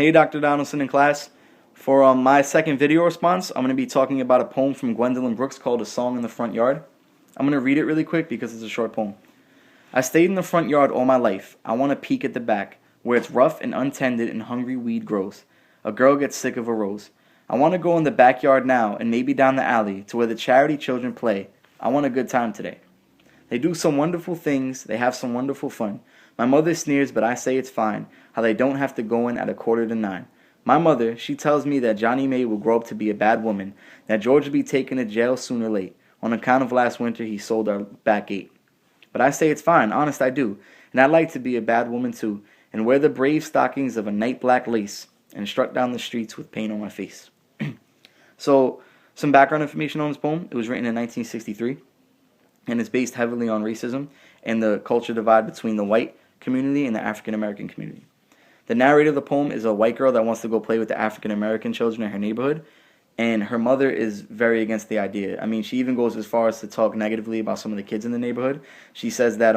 Hey, Dr. Donaldson in class. For my second video response, I'm going to be talking about a poem from Gwendolyn Brooks called A Song in the Front Yard. I'm going to read it really quick because it's a short poem. I stayed in the front yard all my life. I want to peek at the back, where it's rough and untended and hungry weed grows. A girl gets sick of a rose. I want to go in the backyard now and maybe down the alley to where the charity children play. I want a good time today. They do some wonderful things, they have some wonderful fun. My mother sneers, but I say it's fine, how they don't have to go in at 8:45. My mother, she tells me that Johnny May will grow up to be a bad woman, that George will be taken to jail soon or late. On account of last winter, he sold our back gate. But I say it's fine, honest I do, and I'd like to be a bad woman too, and wear the brave stockings of a night black lace, and strut down the streets with paint on my face. So, some background information on this poem. It was written in 1963. And it's based heavily on racism and the culture divide between the white community and the African American community. The narrator of the poem is a white girl that wants to go play with the African American children in her neighborhood, and her mother is very against the idea. I mean, she even goes as far as to talk negatively about some of the kids in the neighborhood. She says that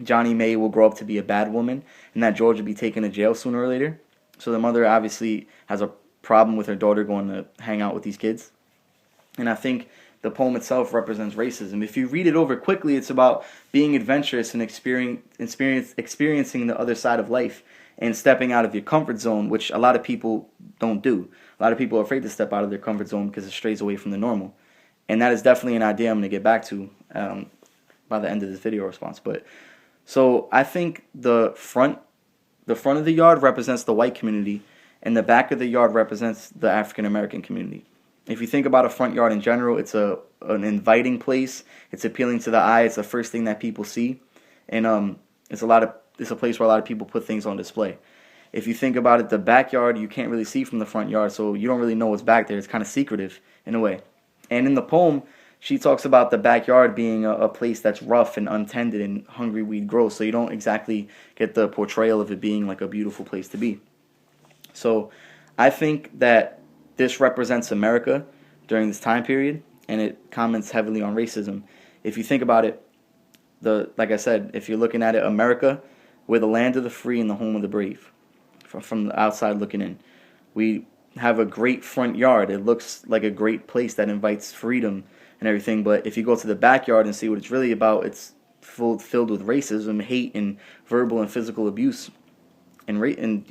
Johnny May will grow up to be a bad woman and that George will be taken to jail sooner or later. So the mother obviously has a problem with her daughter going to hang out with these kids. And I think the poem itself represents racism. If you read it over quickly, it's about being adventurous and experiencing the other side of life and stepping out of your comfort zone, which a lot of people don't do. A lot of people are afraid to step out of their comfort zone because it strays away from the normal. And that is definitely an idea I'm going to get back to by the end of this video response. So I think the front of the yard represents the white community, and the back of the yard represents the African American community. If you think about a front yard in general, it's an inviting place. It's appealing to the eye. It's the first thing that people see, and it's a place where a lot of people put things on display. If you think about it, the backyard you can't really see from the front yard, so you don't really know what's back there. It's kind of secretive in a way. And in the poem, she talks about the backyard being a place that's rough and untended and hungry weed grows. So you don't exactly get the portrayal of it being like a beautiful place to be. So I think that this represents America during this time period, and it comments heavily on racism. If you think about it, like I said, if you're looking at it, America, we're the land of the free and the home of the brave. From the outside looking in, we have a great front yard. It looks like a great place that invites freedom and everything. But if you go to the backyard and see what it's really about, it's filled with racism, hate, and verbal and physical abuse, and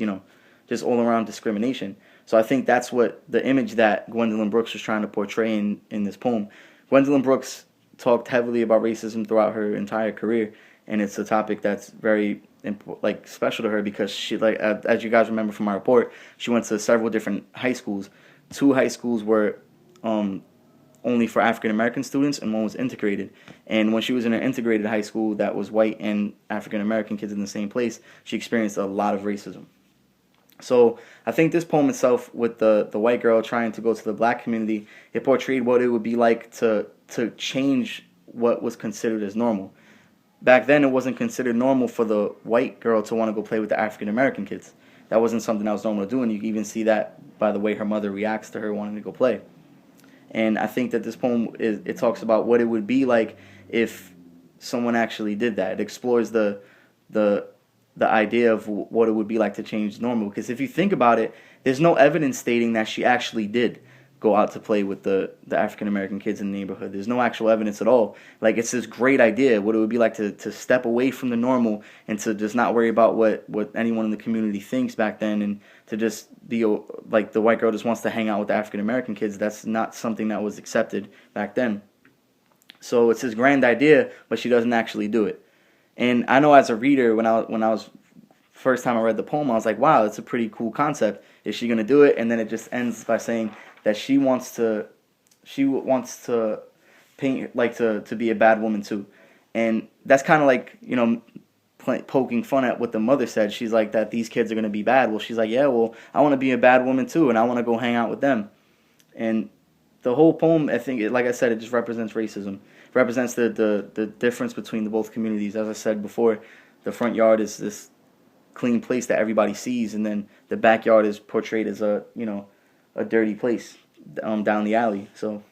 just all around discrimination. So I think that's what the image that Gwendolyn Brooks was trying to portray in this poem. Gwendolyn Brooks talked heavily about racism throughout her entire career, and it's a topic that's very special to her because she, as you guys remember from my report, she went to several different high schools. 2 high schools were only for African American students, and 1 was integrated. And when she was in an integrated high school that was white and African American kids in the same place, she experienced a lot of racism. So I think this poem itself, with the white girl trying to go to the black community, it portrayed what it would be like to change what was considered as normal. Back then, it wasn't considered normal for the white girl to want to go play with the African American kids. That wasn't something that was normal to do, and you can even see that by the way her mother reacts to her wanting to go play. And I think that this poem it talks about what it would be like if someone actually did that. It explores the idea of what it would be like to change normal. Because if you think about it, there's no evidence stating that she actually did go out to play with the African American kids in the neighborhood. There's no actual evidence at all. Like, it's this great idea, what it would be like to step away from the normal and to just not worry about what anyone in the community thinks back then, and to just be like the white girl just wants to hang out with the African American kids. That's not something that was accepted back then. So it's this grand idea, but she doesn't actually do it. And I know as a reader, when I was first time I read the poem, I was like, wow, that's a pretty cool concept. Is she going to do it? And then it just ends by saying that she wants to paint, to be a bad woman too. And that's kind of like, poking fun at what the mother said. She's like, that these kids are going to be bad. Well, she's like, yeah, well, I want to be a bad woman too, and I want to go hang out with them. And the whole poem, I think, like I said, it just represents racism. It represents the difference between the both communities. As I said before, the front yard is this clean place that everybody sees, and then the backyard is portrayed as a dirty place down the alley. So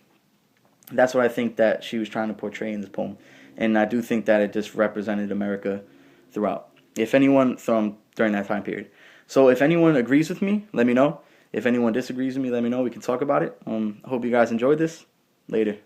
that's what I think that she was trying to portray in this poem. And I do think that it just represented America throughout. If anyone from during that time period. So if anyone agrees with me, let me know. If anyone disagrees with me, let me know. We can talk about it. I hope you guys enjoyed this. Later.